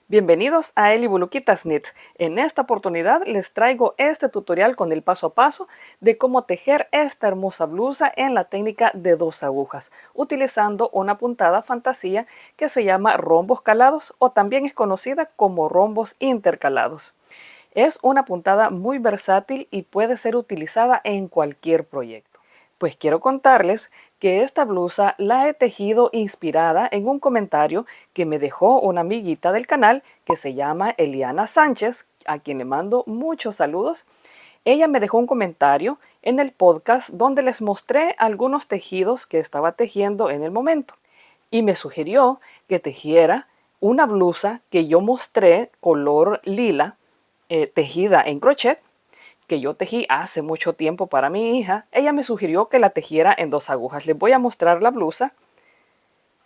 Bienvenidos a Eli Buluquitas Knits. En esta oportunidad les traigo este tutorial con el paso a paso de cómo tejer esta hermosa blusa en la técnica de 2 agujas, utilizando una puntada fantasía que se llama rombos calados o también es conocida como rombos intercalados. Es una puntada muy versátil y puede ser utilizada en cualquier proyecto. Pues quiero contarles que esta blusa la he tejido inspirada en un comentario que me dejó una amiguita del canal que se llama Eliana Sánchez, a quien le mando muchos saludos. Ella me dejó un comentario en el podcast donde les mostré algunos tejidos que estaba tejiendo en el momento y me sugirió que tejiera una blusa que yo mostré color lila, tejida en crochet, que yo tejí hace mucho tiempo para mi hija. Ella me sugirió que la tejiera en 2 agujas. Les voy a mostrar la blusa.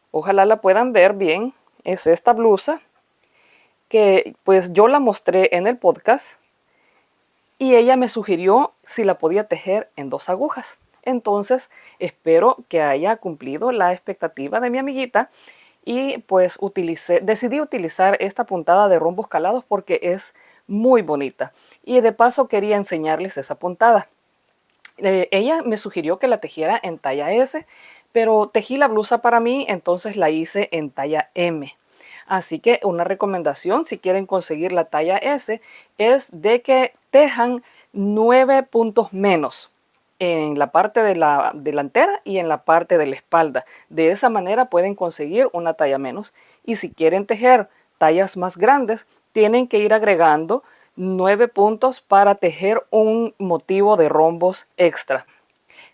Ojalá la puedan ver bien. Es esta blusa que pues yo la mostré en el podcast y ella me sugirió si la podía tejer en 2 agujas. Entonces espero que haya cumplido la expectativa de mi amiguita y pues decidí utilizar esta puntada de rombos calados porque es muy bonita y de paso quería enseñarles esa puntada. Ella me sugirió que la tejiera en talla S, pero tejí la blusa para mí, entonces la hice en talla M. Así que una recomendación si quieren conseguir la talla S es de que tejan 9 puntos menos en la parte de la delantera y en la parte de la espalda. De esa manera pueden conseguir una talla menos. Y si quieren tejer tallas más grandes, tienen que ir agregando 9 puntos para tejer un motivo de rombos extra.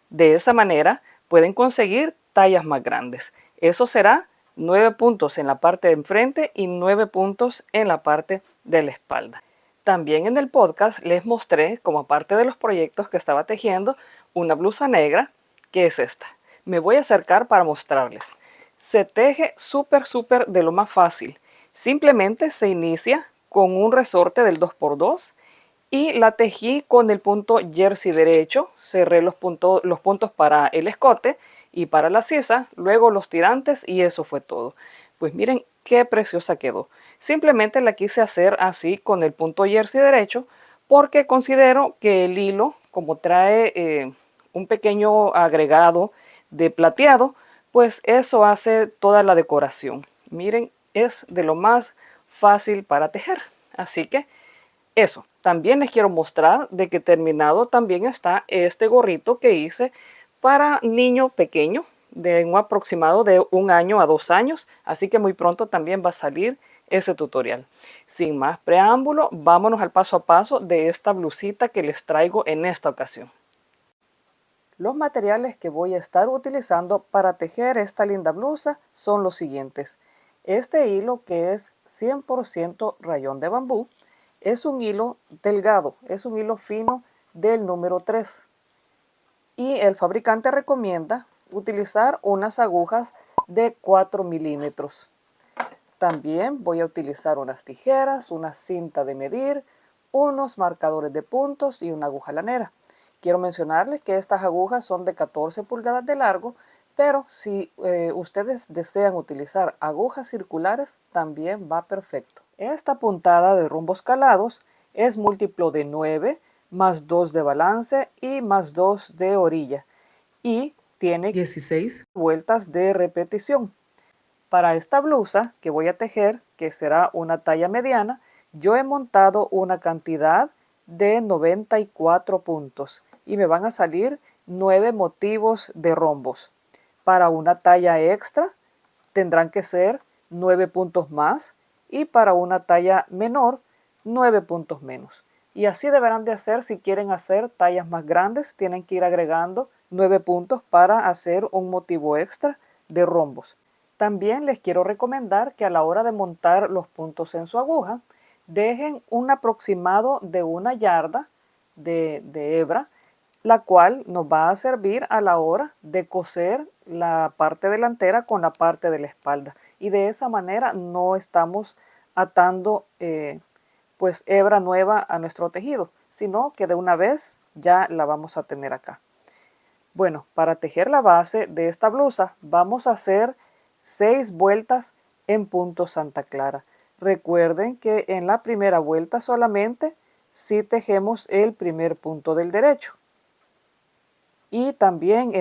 De esa manera pueden conseguir tallas más grandes. Eso será 9 puntos en la parte de enfrente y 9 puntos en la parte de la espalda. También en el podcast les mostré, como parte de los proyectos que estaba tejiendo, una blusa negra, que es esta. Me voy a acercar para mostrarles. Se teje súper de lo más fácil. Simplemente se inicia con un resorte del 2x2 y la tejí con el punto jersey derecho. Cerré los puntos para el escote y para la sisa, luego los tirantes y eso fue todo. Pues miren qué preciosa quedó. Simplemente la quise hacer así con el punto jersey derecho porque considero que el hilo, como trae un pequeño agregado de plateado, pues eso hace toda la decoración. Miren, es de lo más fácil para tejer. Así que eso. También les quiero mostrar de que terminado también está este gorrito que hice para niño pequeño, de un aproximado de 1 año a 2 años, así que muy pronto también va a salir ese tutorial. Sin más preámbulo, vámonos al paso a paso de esta blusita que les traigo en esta ocasión. Los materiales que voy a estar utilizando para tejer esta linda blusa son los siguientes. Este hilo, que es 100% rayón de bambú, es un hilo delgado, es un hilo fino del número 3. Y el fabricante recomienda utilizar unas agujas de 4 milímetros. También voy a utilizar unas tijeras, una cinta de medir, unos marcadores de puntos y una aguja lanera. Quiero mencionarles que estas agujas son de 14 pulgadas de largo, pero si ustedes desean utilizar agujas circulares, también va perfecto. Esta puntada de rombos calados es múltiplo de 9, más 2 de balance y más 2 de orilla. Y tiene 16 vueltas de repetición. Para esta blusa que voy a tejer, que será una talla mediana, yo he montado una cantidad de 94 puntos y me van a salir 9 motivos de rombos. Para una talla extra tendrán que ser 9 puntos más y para una talla menor 9 puntos menos. Y así deberán de hacer si quieren hacer tallas más grandes, tienen que ir agregando 9 puntos para hacer un motivo extra de rombos. También les quiero recomendar que a la hora de montar los puntos en su aguja, dejen un aproximado de 1 yarda de hebra, la cual nos va a servir a la hora de coser la parte delantera con la parte de la espalda. Y de esa manera no estamos atando pues hebra nueva a nuestro tejido, sino que de una vez ya la vamos a tener acá. Bueno, para tejer la base de esta blusa vamos a hacer 6 vueltas en punto Santa Clara. Recuerden que en la primera vuelta solamente si tejemos el primer punto del derecho. Y también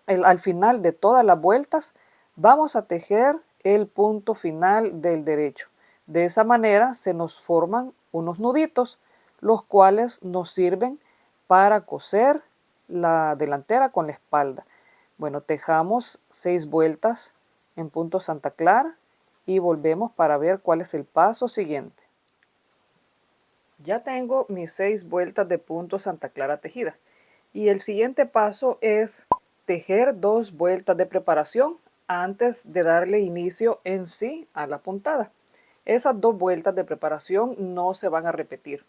al final de todas las vueltas vamos a tejer el punto final del derecho. De esa manera se nos forman unos nuditos, los cuales nos sirven para coser la delantera con la espalda. Bueno, tejamos 6 vueltas en punto Santa Clara y volvemos para ver cuál es el paso siguiente. Ya tengo mis 6 vueltas de punto Santa Clara tejidas. Y el siguiente paso es tejer 2 vueltas de preparación antes de darle inicio en sí a la puntada. Esas 2 vueltas de preparación no se van a repetir,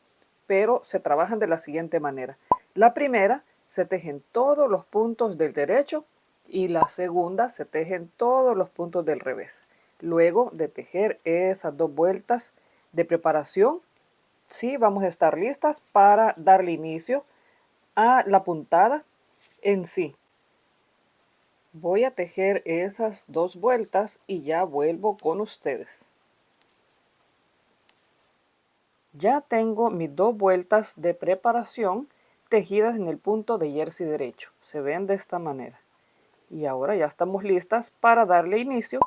pero se trabajan de la siguiente manera. La primera se tejen todos los puntos del derecho y la segunda se tejen todos los puntos del revés. Luego de tejer esas 2 vueltas de preparación, sí vamos a estar listas para darle inicio a la puntada en sí. Voy a tejer esas 2 vueltas y ya vuelvo con ustedes. Ya tengo mis 2 vueltas de preparación tejidas en el punto de jersey derecho. Se ven de esta manera. Y ahora ya estamos listas para darle inicio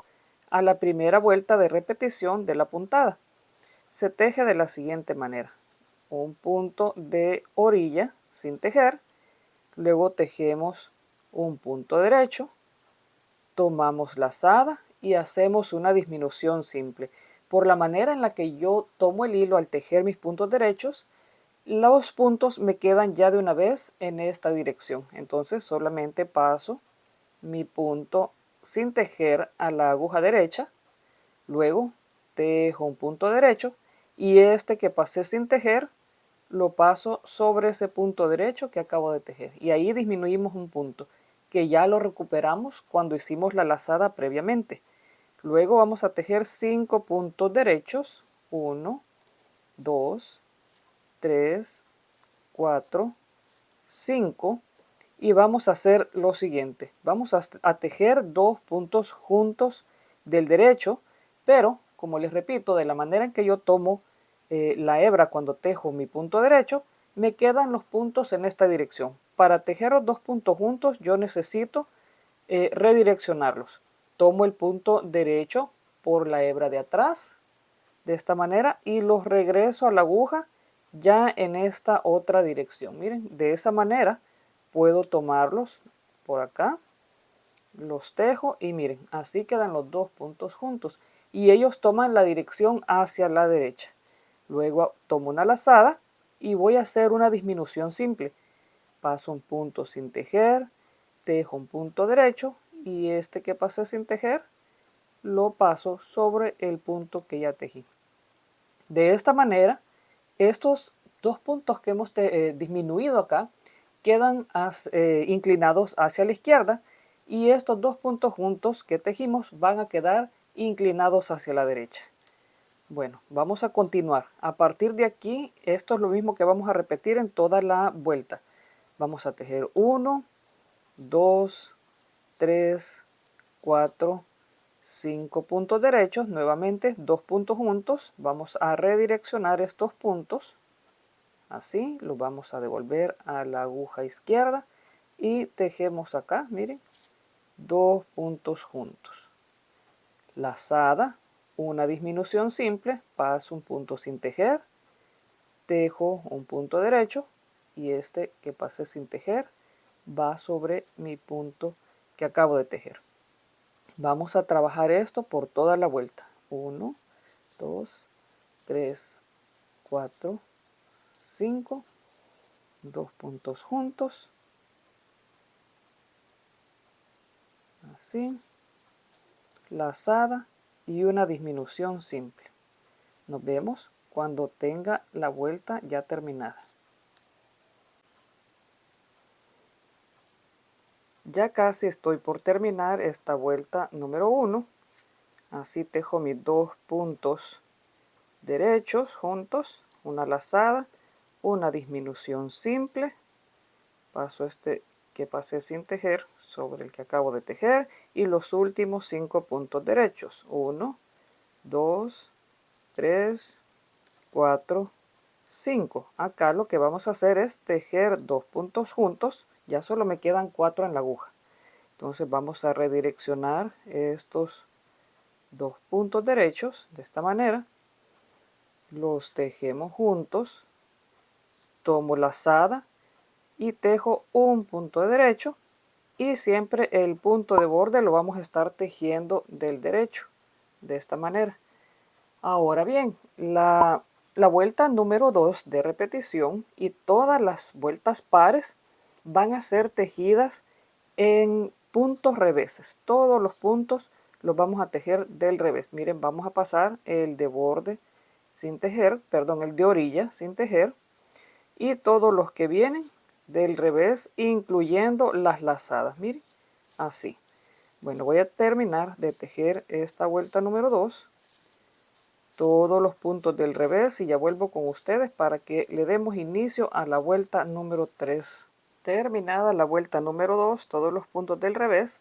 a la primera vuelta de repetición de la puntada. Se teje de la siguiente manera. Un punto de orilla sin tejer. Luego tejemos un punto derecho, tomamos lazada y hacemos una disminución simple. Por la manera en la que yo tomo el hilo al tejer mis puntos derechos, los puntos me quedan ya de una vez en esta dirección. Entonces solamente paso mi punto sin tejer a la aguja derecha, luego tejo un punto derecho y este que pasé sin tejer lo paso sobre ese punto derecho que acabo de tejer y ahí disminuimos un punto que ya lo recuperamos cuando hicimos la lazada previamente. Luego vamos a tejer 5 puntos derechos, 1, 2, 3, 4, 5 y vamos a hacer lo siguiente. Vamos a tejer 2 puntos juntos del derecho, pero como les repito, de la manera en que yo tomo la hebra cuando tejo mi punto derecho, me quedan los puntos en esta dirección. Para tejer los 2 puntos juntos yo necesito redireccionarlos. Tomo el punto derecho por la hebra de atrás, de esta manera, y los regreso a la aguja ya en esta otra dirección. Miren, de esa manera puedo tomarlos por acá, los tejo y miren, así quedan los 2 puntos juntos y ellos toman la dirección hacia la derecha. Luego tomo una lazada y voy a hacer una disminución simple. Paso un punto sin tejer, tejo un punto derecho y este que pasé sin tejer lo paso sobre el punto que ya tejí. De esta manera, estos 2 puntos que hemos disminuido acá quedan inclinados hacia la izquierda y estos 2 puntos juntos que tejimos van a quedar inclinados hacia la derecha. Bueno, vamos a continuar. A partir de aquí, esto es lo mismo que vamos a repetir en toda la vuelta. Vamos a tejer 1, 2, 3, 4, 5 puntos derechos, nuevamente 2 puntos juntos. Vamos a redireccionar estos puntos. Así, los vamos a devolver a la aguja izquierda y tejemos acá, miren, 2 puntos juntos. Lazada, una disminución simple, paso un punto sin tejer, tejo un punto derecho y este que pasé sin tejer va sobre mi punto que acabo de tejer. Vamos a trabajar esto por toda la vuelta. 1, 2, 3, 4, 5, 2 puntos juntos, así, lazada y una disminución simple. Nos vemos cuando tenga la vuelta ya terminada. Ya casi estoy por terminar esta vuelta número 1. Así tejo mis 2 puntos derechos juntos, una lazada, una disminución simple, paso este que pasé sin tejer sobre el que acabo de tejer y los últimos 5 puntos derechos, 1, 2, 3, 4, 5. Acá lo que vamos a hacer es tejer 2 puntos juntos. Ya solo me quedan 4 en la aguja. Entonces vamos a redireccionar estos 2 puntos derechos de esta manera. Los tejemos juntos. Tomo lazada y tejo un punto derecho. Y siempre el punto de borde lo vamos a estar tejiendo del derecho. De esta manera. Ahora bien, la vuelta número 2 de repetición y todas las vueltas pares van a ser tejidas en puntos reveses. Todos los puntos los vamos a tejer del revés. Miren, vamos a pasar el de borde sin tejer, perdón, el de orilla sin tejer, y todos los que vienen del revés, incluyendo las lazadas. Miren, así. Bueno, voy a terminar de tejer esta vuelta número 2. Todos los puntos del revés y ya vuelvo con ustedes para que le demos inicio a la vuelta número 3. Terminada la vuelta número 2, todos los puntos del revés,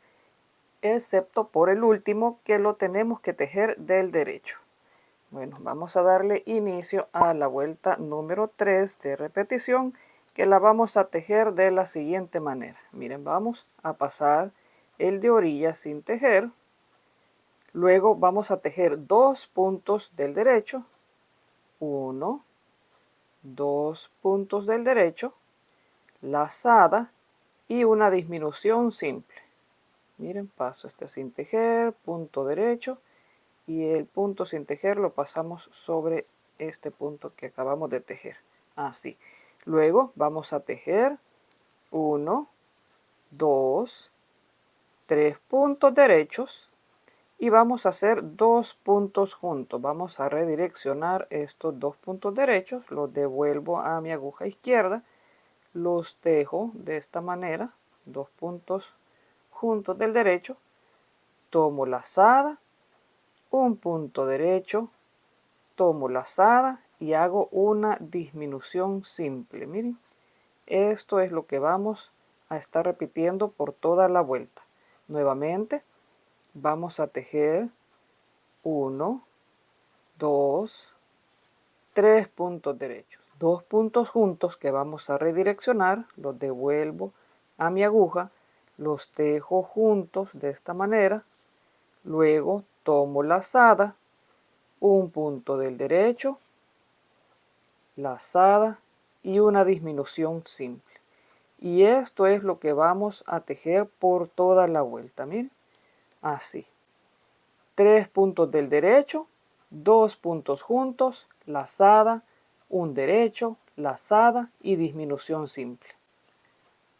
excepto por el último que lo tenemos que tejer del derecho. Bueno, vamos a darle inicio a la vuelta número 3 de repetición, que la vamos a tejer de la siguiente manera. Miren, vamos a pasar el de orilla sin tejer. Luego vamos a tejer 2 puntos del derecho, 1, 2 puntos del derecho, lazada y una disminución simple. Miren, paso este sin tejer, punto derecho, y el punto sin tejer lo pasamos sobre este punto que acabamos de tejer, así. Luego vamos a tejer 1, 2, 3 puntos derechos, y vamos a hacer 2 puntos juntos. Vamos a redireccionar estos 2 puntos derechos, los devuelvo a mi aguja izquierda, los tejo de esta manera, 2 puntos juntos del derecho, tomo lazada, un punto derecho, tomo lazada y hago una disminución simple. Miren, esto es lo que vamos a estar repitiendo por toda la vuelta. Nuevamente vamos a tejer 1, 2, 3 puntos derechos, 2 puntos juntos que vamos a redireccionar, los devuelvo a mi aguja, los tejo juntos de esta manera, luego tomo lazada, un punto del derecho, lazada y una disminución simple. Y esto es lo que vamos a tejer por toda la vuelta, miren, así. 3 puntos del derecho, 2 puntos juntos, lazada, un derecho, lazada y disminución simple.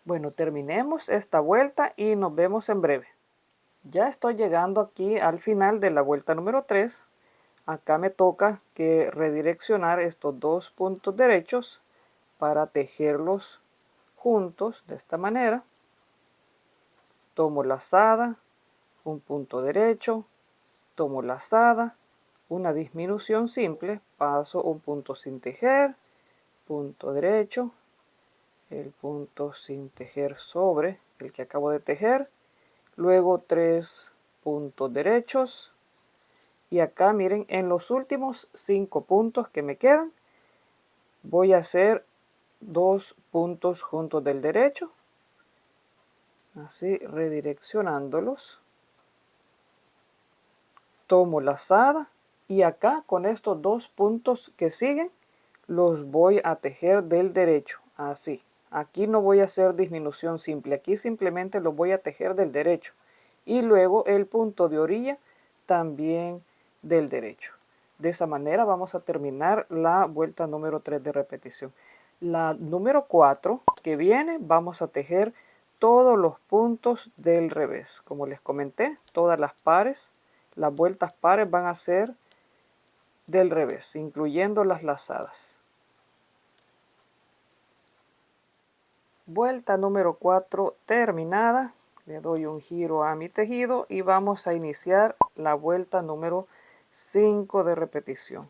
Bueno, terminemos esta vuelta y nos vemos en breve. Ya estoy llegando aquí al final de la vuelta número 3. Acá me toca que redireccionar estos 2 puntos derechos para tejerlos juntos de esta manera. Tomo lazada, un punto derecho, tomo lazada, una disminución simple, paso un punto sin tejer, punto derecho, el punto sin tejer sobre el que acabo de tejer, luego 3 puntos derechos, y acá miren, en los últimos 5 puntos que me quedan voy a hacer 2 puntos juntos del derecho, así redireccionándolos. Tomo lazada y acá con estos 2 puntos que siguen los voy a tejer del derecho, así. Aquí no voy a hacer disminución simple, aquí simplemente los voy a tejer del derecho, y luego el punto de orilla también del derecho. De esa manera vamos a terminar la vuelta número 3 de repetición. La número 4 que viene, vamos a tejer todos los puntos del revés. Como les comenté, todas las pares, las vueltas pares van a ser del revés, incluyendo las lazadas. Vuelta número 4 terminada. Le doy un giro a mi tejido y vamos a iniciar la vuelta número 5 de repetición.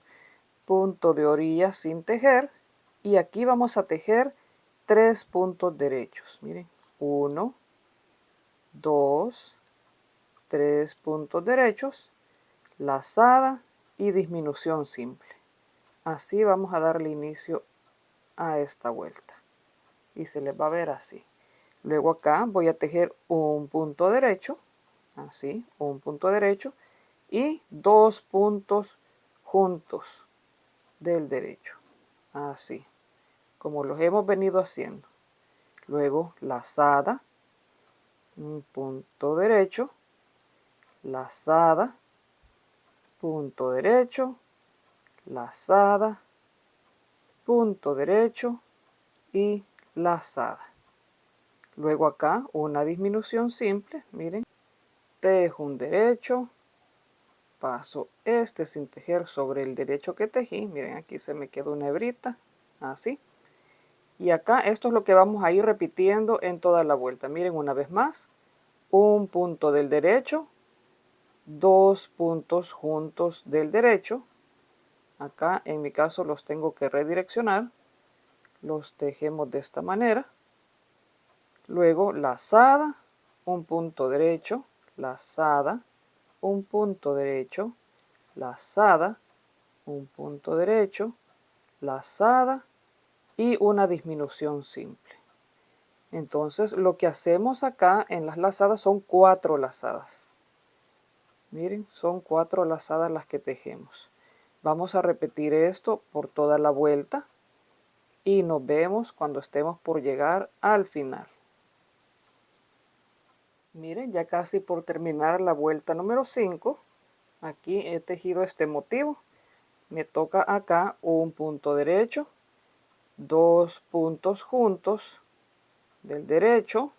Punto de orilla sin tejer, y aquí vamos a tejer 3 puntos derechos. Miren, 1, 2, 3 puntos derechos, lazada y disminución simple. Así vamos a darle inicio a esta vuelta y se les va a ver así. Luego acá voy a tejer un punto derecho, así, un punto derecho y 2 puntos juntos del derecho, así, como los hemos venido haciendo. Luego lazada, un punto derecho, lazada, punto derecho, lazada, punto derecho y lazada. Luego acá una disminución simple, miren, tejo un derecho, paso este sin tejer sobre el derecho que tejí, miren aquí se me quedó una hebrita, así. Y acá esto es lo que vamos a ir repitiendo en toda la vuelta. Miren una vez más, un punto del derecho, 2 puntos juntos del derecho. Acá en mi caso los tengo que redireccionar, los tejemos de esta manera. Luego lazada, un punto derecho, lazada, un punto derecho, lazada, un punto derecho, lazada y una disminución simple. Entonces lo que hacemos acá en las lazadas son 4 lazadas. Miren, son 4 lazadas las que tejemos. Vamos a repetir esto por toda la vuelta y nos vemos cuando estemos por llegar al final. Miren, ya casi por terminar la vuelta número 5. Aquí he tejido este motivo. Me toca acá un punto derecho, 2 puntos juntos del derecho,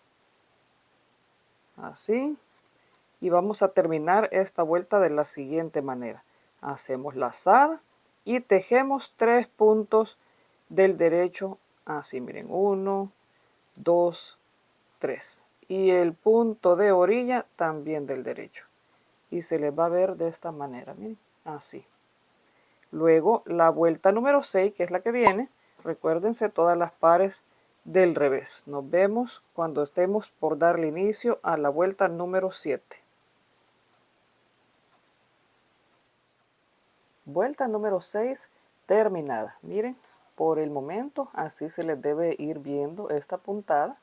así. Y vamos a terminar esta vuelta de la siguiente manera. Hacemos lazada y tejemos 3 puntos del derecho, así miren, 1, 2, 3. Y el punto de orilla también del derecho. Y se les va a ver de esta manera, miren, así. Luego la vuelta número 6, que es la que viene, recuérdense todas las pares del revés. Nos vemos cuando estemos por darle inicio a la vuelta número 7. Vuelta número 6 terminada. Miren, por el momento así se les debe ir viendo esta puntada.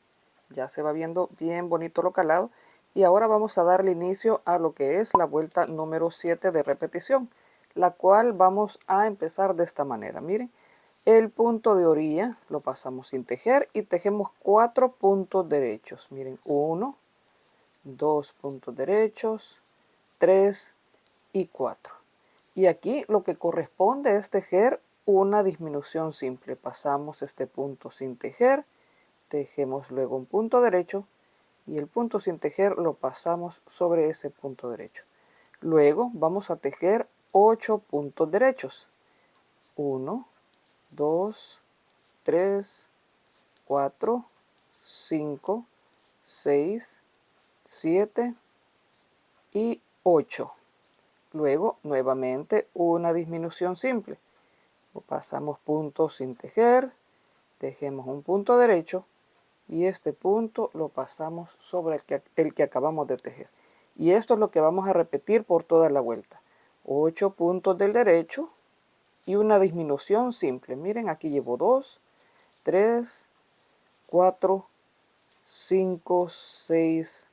Ya se va viendo bien bonito lo calado. Y ahora vamos a darle inicio a lo que es la vuelta número 7 de repetición, la cual vamos a empezar de esta manera. Miren, el punto de orilla lo pasamos sin tejer y tejemos 4 puntos derechos. Miren, 1, 2 puntos derechos, 3 y 4. Y aquí lo que corresponde es tejer una disminución simple. Pasamos este punto sin tejer, tejemos luego un punto derecho y el punto sin tejer lo pasamos sobre ese punto derecho. Luego vamos a tejer 8 puntos derechos. 1, 2, 3, 4, 5, 6, 7 y 8. Luego nuevamente una disminución simple. Pasamos puntos sin tejer, tejemos un punto derecho y este punto lo pasamos sobre el que acabamos de tejer. Y esto es lo que vamos a repetir por toda la vuelta. 8 puntos del derecho y una disminución simple. Miren, aquí llevo 2, 3, 4, 5, 6,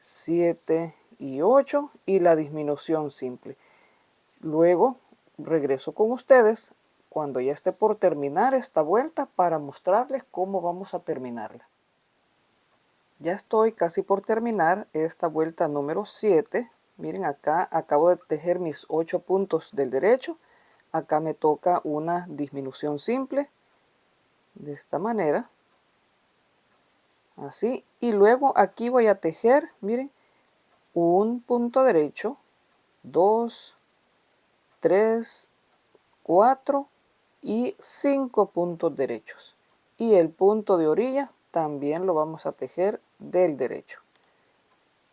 7 y 8 y la disminución simple. Luego regreso con ustedes cuando ya esté por terminar esta vuelta para mostrarles cómo vamos a terminarla. Ya estoy casi por terminar esta vuelta número 7. Miren, acá acabo de tejer mis 8 puntos del derecho. Acá me toca una disminución simple de esta manera. Así. Y luego aquí voy a tejer, miren, un punto derecho, 2, 3, 4 y 5 puntos derechos. Y el punto de orilla también lo vamos a tejer del derecho.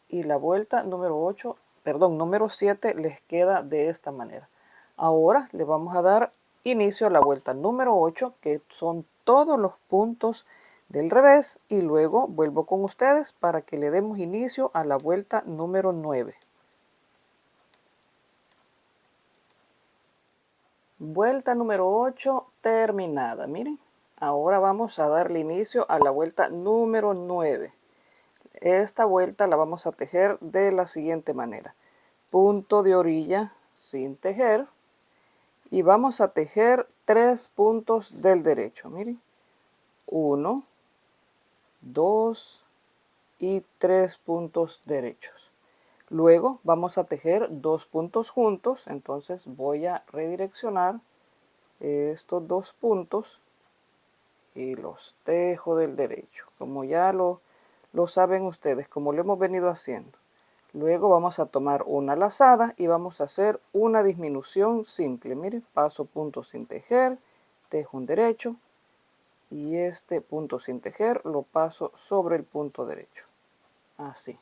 Y la vuelta número 7 les queda de esta manera. Ahora le vamos a dar inicio a la vuelta número 8, que son todos los puntos del revés, y luego vuelvo con ustedes para que le demos inicio a la vuelta número 9. Vuelta número 8 terminada. Miren, ahora vamos a darle inicio a la vuelta número 9. Esta vuelta la vamos a tejer de la siguiente manera. Punto de orilla sin tejer y vamos a tejer 3 puntos del derecho. Miren, 1, 2 y 3 puntos derechos. Luego vamos a tejer 2 puntos juntos, entonces voy a redireccionar estos 2 puntos y los tejo del derecho, como ya lo saben ustedes, como lo hemos venido haciendo. Luego vamos a tomar una lazada y vamos a hacer una disminución simple. Miren, paso punto sin tejer, tejo un derecho y este punto sin tejer lo paso sobre el punto derecho. Así.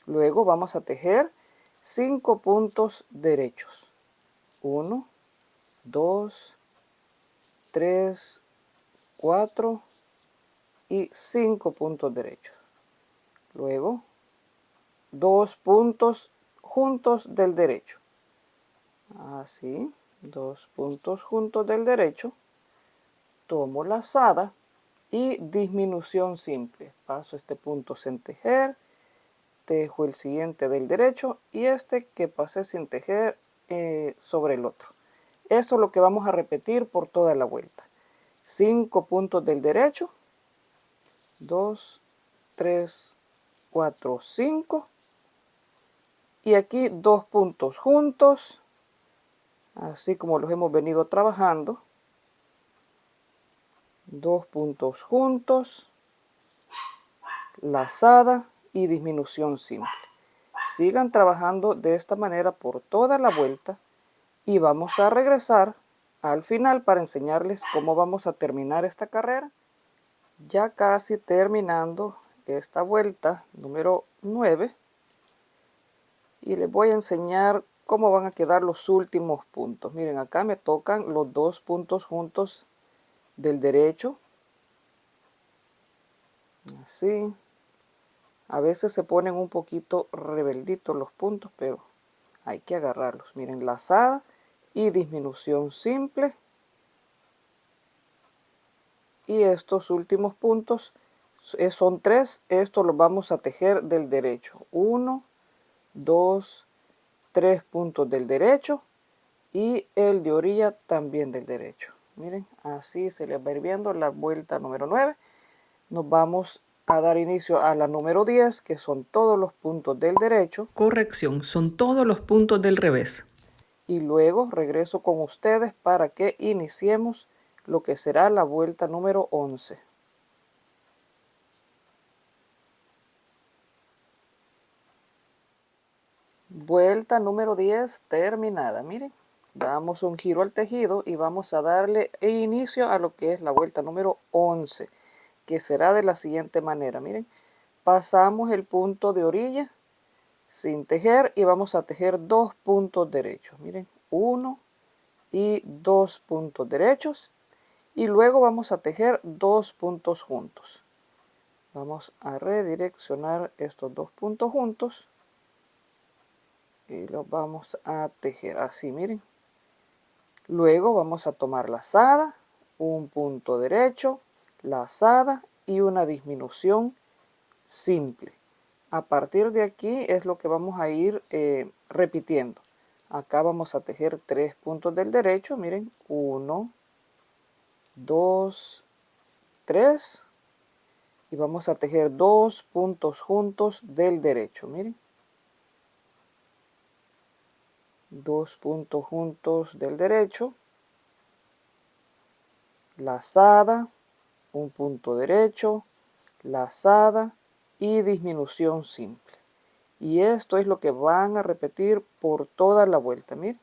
Luego vamos a tejer 5 puntos derechos. 1, 2, 3, 4 y 5 puntos derechos. Luego 2 puntos juntos del derecho. Así, 2 puntos juntos del derecho. Tomo lazada y disminución simple. Paso este punto sin tejer, tejo el siguiente del derecho y este que pasé sin tejer sobre el otro. Esto es lo que vamos a repetir por toda la vuelta. 5 puntos del derecho, 2, 3, 4, 5 y aquí 2 puntos juntos, así como los hemos venido trabajando. 2 puntos juntos, lazada y disminución simple. Sigan trabajando de esta manera por toda la vuelta y vamos a regresar al final para enseñarles cómo vamos a terminar esta carrera. Ya casi terminando esta vuelta número 9 y les voy a enseñar cómo van a quedar los últimos puntos. Miren, acá me tocan los 2 puntos juntos del derecho. Así. A veces se ponen un poquito rebelditos los puntos, pero hay que agarrarlos. Miren, lazada y disminución simple. Y estos últimos puntos son 3. Estos los vamos a tejer del derecho. 1, 2, 3 puntos del derecho. Y el de orilla también del derecho. Miren, así se les va a ir viendo la vuelta número 9. Nos vamos a dar inicio a la número 10, que son todos los puntos del derecho. Corrección, son todos los puntos del revés. Y luego regreso con ustedes para que iniciemos lo que será la vuelta número 11. Vuelta número 10 terminada. Miren, damos un giro al tejido y vamos a darle inicio a lo que es la vuelta número 11, que será de la siguiente manera. Miren, pasamos el punto de orilla sin tejer y vamos a tejer 2 puntos derechos. Miren, 1 y 2 puntos derechos y luego vamos a tejer 2 puntos juntos. Vamos a redireccionar estos 2 puntos juntos y los vamos a tejer así, miren. Luego vamos a tomar lazada, un punto derecho, lazada y una disminución simple. A partir de aquí es lo que vamos a ir repitiendo. Acá vamos a tejer 3 puntos del derecho, miren, 1, 2, 3 y vamos a tejer 2 puntos juntos del derecho, miren. 2 puntos juntos del derecho, lazada, un punto derecho, lazada y disminución simple. Y esto es lo que van a repetir por toda la vuelta. Miren,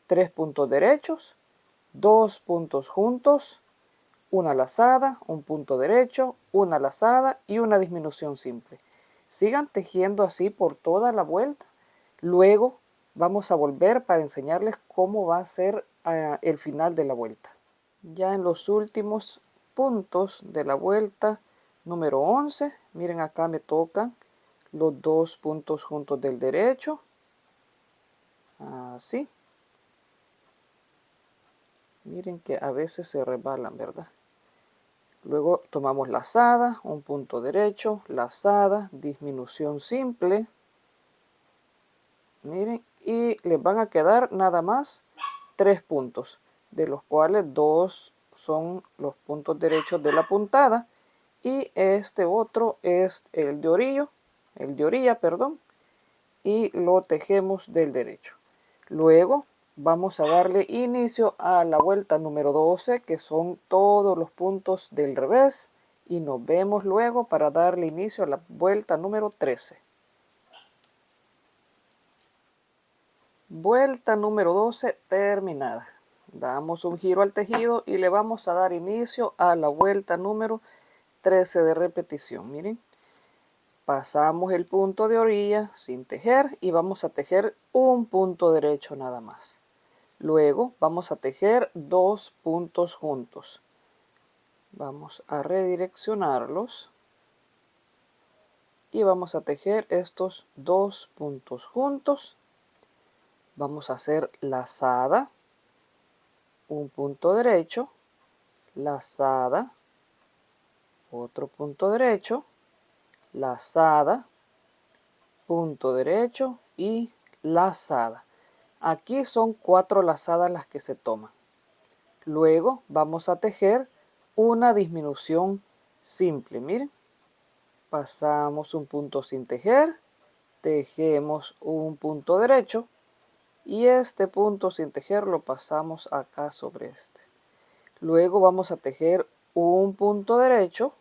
3 puntos derechos, 2 puntos juntos, una lazada, un punto derecho, una lazada y una disminución simple. Sigan tejiendo así por toda la vuelta. Luego vamos a volver para enseñarles cómo va a ser el final de la vuelta. Ya en los últimos puntos de la vuelta número 11, miren acá me tocan los 2 puntos juntos del derecho, así. Miren que a veces se resbalan, ¿verdad? Luego tomamos lazada, un punto derecho, lazada, disminución simple. Miren, y les van a quedar nada más 3 puntos, de los cuales 2 son los puntos derechos de la puntada y este otro es el de orilla, perdón, y lo tejemos del derecho. Luego vamos a darle inicio a la vuelta número 12, que son todos los puntos del revés, y nos vemos luego para darle inicio a la vuelta número 13. Vuelta número 12 terminada. Damos un giro al tejido y le vamos a dar inicio a la vuelta número 13 de repetición. Miren, pasamos el punto de orilla sin tejer y vamos a tejer un punto derecho nada más. Luego vamos a tejer 2 puntos juntos. Vamos a redireccionarlos y vamos a tejer estos 2 puntos juntos. Vamos a hacer lazada, un punto derecho, lazada, otro punto derecho, lazada, punto derecho y lazada. Aquí son 4 lazadas las que se toman. Luego vamos a tejer una disminución simple. Miren, pasamos un punto sin tejer, tejemos un punto derecho y este punto sin tejer lo pasamos acá sobre este. Luego vamos a tejer un punto derecho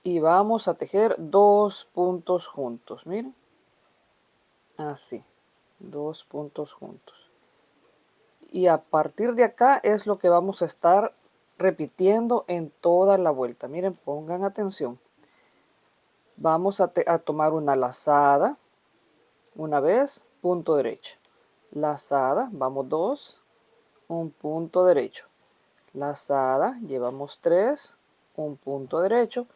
y vamos a tejer 2 puntos juntos. Miren, así, 2 puntos juntos. Y a partir de acá es lo que vamos a estar repitiendo en toda la vuelta. Miren, pongan atención. Vamos a tomar una lazada, una vez, punto derecho. Lazada, vamos 2, un punto derecho. Lazada, llevamos 3, un punto derecho.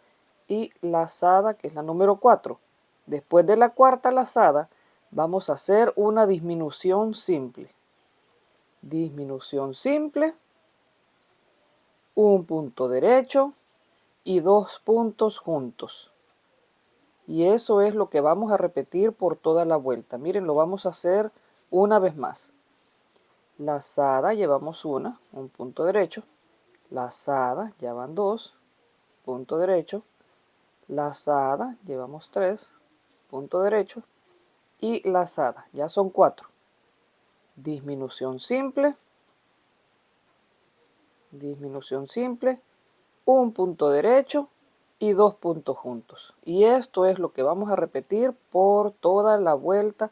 Y lazada, que es la número 4. Después de la cuarta lazada, vamos a hacer una disminución simple. Disminución simple, un punto derecho y 2 puntos juntos. Y eso es lo que vamos a repetir por toda la vuelta. Miren, lo vamos a hacer una vez más. Lazada, llevamos una, un punto derecho. Lazada, ya van 2, punto derecho. Lazada, llevamos 3, punto derecho. Y lazada, ya son 4. Disminución simple, un punto derecho y 2 puntos juntos. Y esto es lo que vamos a repetir por toda la vuelta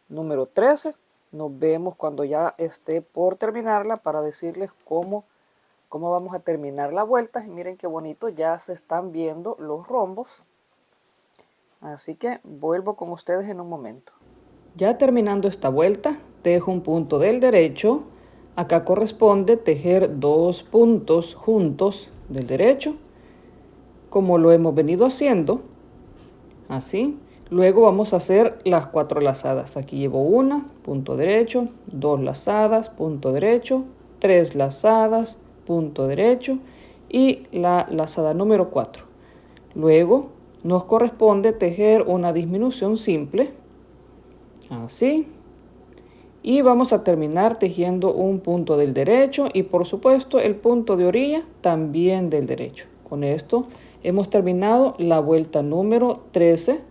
número 13. Nos vemos cuando ya esté por terminarla para decirles cómo vamos a terminar la vuelta. Y miren qué bonito, ya se están viendo los rombos. Así que vuelvo con ustedes en un momento. Ya terminando esta vuelta, tejo un punto del derecho. Acá corresponde tejer 2 puntos juntos del derecho, como lo hemos venido haciendo, así. Luego vamos a hacer las 4 lazadas. Aquí llevo una, punto derecho, 2 lazadas, punto derecho, 3 lazadas, punto derecho y la lazada número 4. Luego nos corresponde tejer una disminución simple, así. Y vamos a terminar tejiendo un punto del derecho y por supuesto el punto de orilla también del derecho. Con esto hemos terminado la vuelta número 13.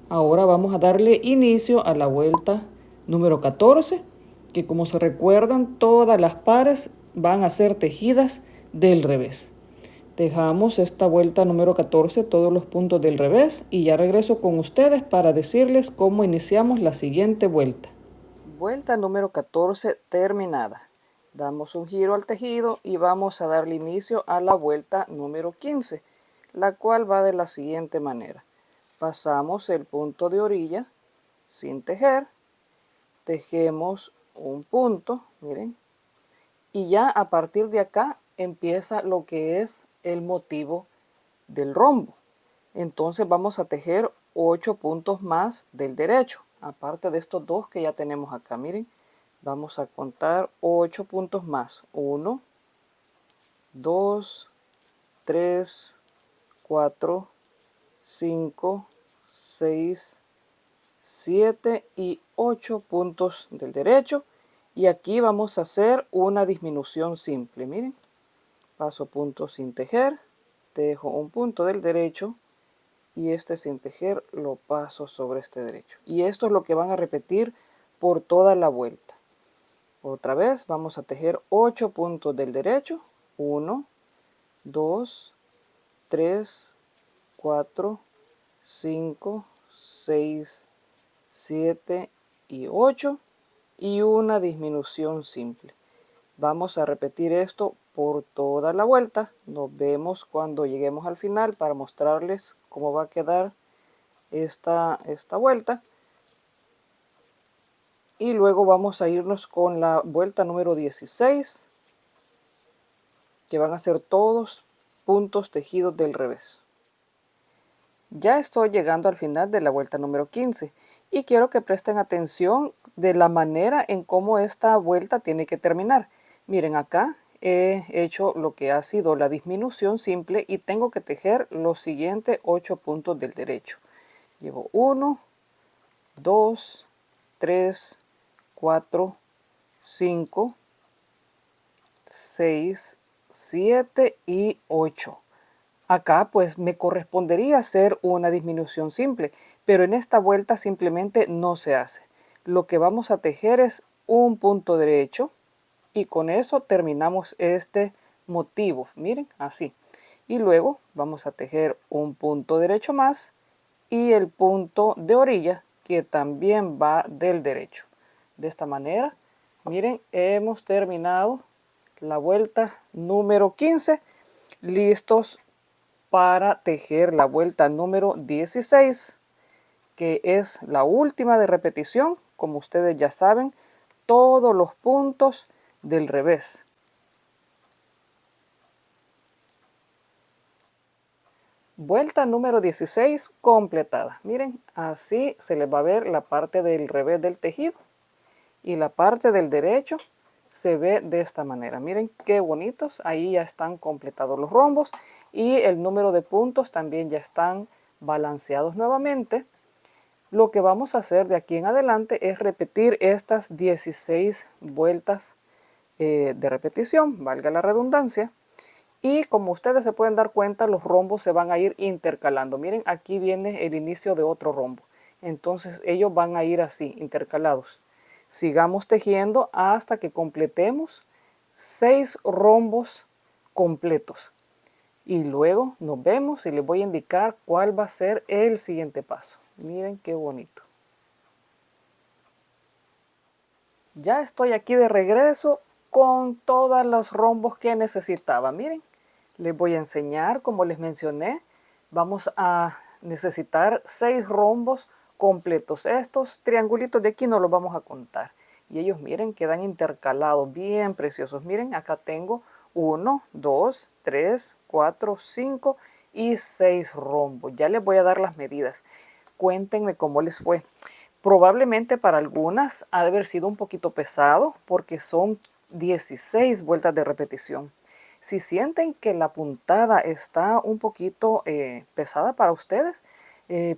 Ahora vamos a darle inicio a la vuelta número 14, que como se recuerdan, todas las pares van a ser tejidas del revés. Tejamos esta vuelta número 14, todos los puntos del revés, y ya regreso con ustedes para decirles cómo iniciamos la siguiente vuelta. Vuelta número 14 terminada. Damos un giro al tejido y vamos a darle inicio a la vuelta número 15, la cual va de la siguiente manera. Pasamos el punto de orilla sin tejer, tejemos un punto, miren, y ya a partir de acá empieza lo que es el motivo del rombo. Entonces vamos a tejer 8 puntos más del derecho, aparte de estos 2 que ya tenemos acá. Miren, Vamos a contar 8 puntos más. 1, 2, 3, 4, 5, 6, 7 y 8 puntos del derecho. Y aquí vamos a hacer una disminución simple. Miren, paso punto sin tejer, tejo un punto del derecho y este sin tejer lo paso sobre este derecho. Y esto es lo que van a repetir por toda la vuelta. Otra vez vamos a tejer 8 puntos del derecho. 1, 2, 3, 4, 5, 6, 7 y 8 y una disminución simple. Vamos a repetir esto por toda la vuelta. Nos vemos cuando lleguemos al final para mostrarles cómo va a quedar esta vuelta. Y luego vamos a irnos con la vuelta número 16, que van a ser todos puntos tejidos del revés. Ya estoy llegando al final de la vuelta número 15 y quiero que presten atención de la manera en cómo esta vuelta tiene que terminar. Miren, acá he hecho lo que ha sido la disminución simple y tengo que tejer los siguientes 8 puntos del derecho. Llevo 1, 2, 3, 4, 5, 6, 7 y 8. Acá pues me correspondería hacer una disminución simple, pero en esta vuelta simplemente no se hace. Lo que vamos a tejer es un punto derecho y con eso terminamos este motivo. Miren, así. Y luego vamos a tejer un punto derecho más y el punto de orilla que también va del derecho. De esta manera, miren, hemos terminado la vuelta número 15, listos para tejer la vuelta número 16, que es la última de repetición. Como ustedes ya saben, todos los puntos del revés. Vuelta número 16 completada. Miren, así se les va a ver la parte del revés del tejido y la parte del derecho se ve de esta manera. Miren qué bonitos. Ahí ya están completados los rombos y el número de puntos también ya están balanceados nuevamente. Lo que vamos a hacer de aquí en adelante es repetir estas 16 vueltas de repetición, valga la redundancia. Y como ustedes se pueden dar cuenta, los rombos se van a ir intercalando. Miren, aquí viene el inicio de otro rombo. Entonces ellos van a ir así, intercalados. Sigamos tejiendo hasta que completemos 6 rombos completos. Y luego nos vemos y les voy a indicar cuál va a ser el siguiente paso. Miren qué bonito. Ya estoy aquí de regreso con todos los rombos que necesitaba. Miren, les voy a enseñar, como les mencioné, vamos a necesitar 6 rombos completos. Estos triangulitos de aquí no los vamos a contar. Y ellos, miren, quedan intercalados, bien preciosos. Miren, acá tengo 1, 2, 3, 4, 5 y 6 rombos. Ya les voy a dar las medidas. Cuéntenme cómo les fue. Probablemente para algunas ha de haber sido un poquito pesado porque son 16 vueltas de repetición. Si sienten que la puntada está un poquito pesada para ustedes,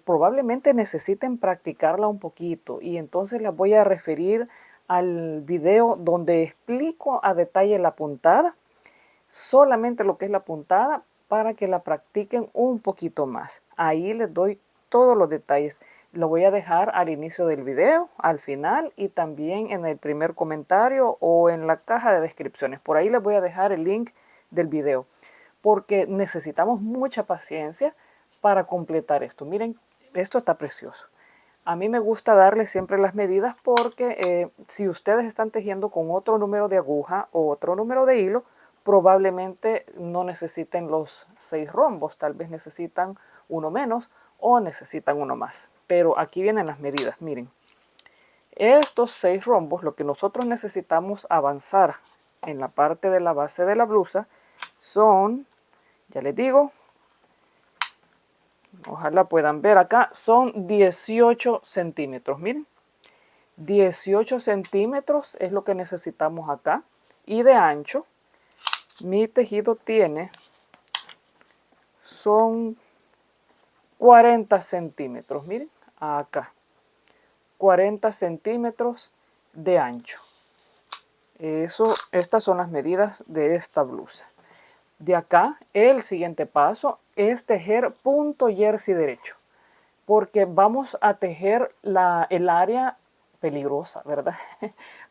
probablemente necesiten practicarla un poquito y entonces les voy a referir al video donde explico a detalle la puntada, solamente lo que es la puntada para que la practiquen un poquito más. Ahí les doy todos los detalles. Lo voy a dejar al inicio del video, al final y también en el primer comentario o en la caja de descripciones. Por ahí les voy a dejar el link del video porque necesitamos mucha paciencia para completar esto. Miren, esto está precioso. A mí me gusta darle siempre las medidas porque si ustedes están tejiendo con otro número de aguja o otro número de hilo, probablemente no necesiten los 6 rombos, tal vez necesitan uno menos o necesitan uno más. Pero aquí vienen las medidas, miren. Estos 6 rombos, lo que nosotros necesitamos avanzar en la parte de la base de la blusa son, ya les digo, ojalá puedan ver acá, son 18 centímetros, miren. 18 centímetros es lo que necesitamos acá. Y de ancho, mi tejido son 40 centímetros, miren, acá. 40 centímetros de ancho. Estas son las medidas de esta blusa. De acá, el siguiente paso es tejer punto jersey derecho, porque vamos a tejer el área peligrosa, ¿verdad?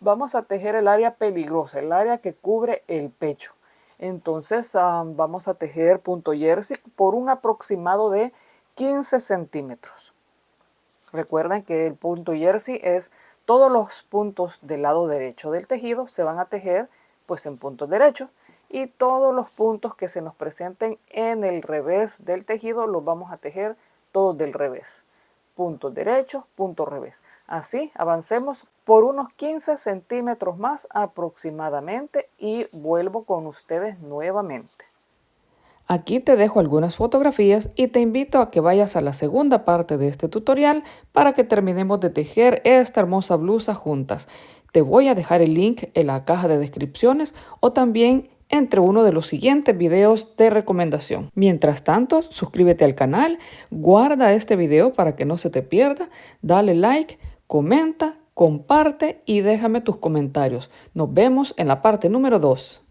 Vamos a tejer el área peligrosa, el área que cubre el pecho. Entonces vamos a tejer punto jersey por un aproximado de 15 centímetros. Recuerden que el punto jersey es todos los puntos del lado derecho del tejido se van a tejer pues en puntos derechos, y todos los puntos que se nos presenten en el revés del tejido los vamos a tejer todos del revés. Puntos derechos, punto revés. Así avancemos por unos 15 centímetros más aproximadamente y vuelvo con ustedes nuevamente. Aquí te dejo algunas fotografías y te invito a que vayas a la segunda parte de este tutorial para que terminemos de tejer esta hermosa blusa juntas. Te voy a dejar el link en la caja de descripciones o también entre uno de los siguientes videos de recomendación. Mientras tanto, suscríbete al canal, guarda este video para que no se te pierda, dale like, comenta, comparte y déjame tus comentarios. Nos vemos en la parte número 2.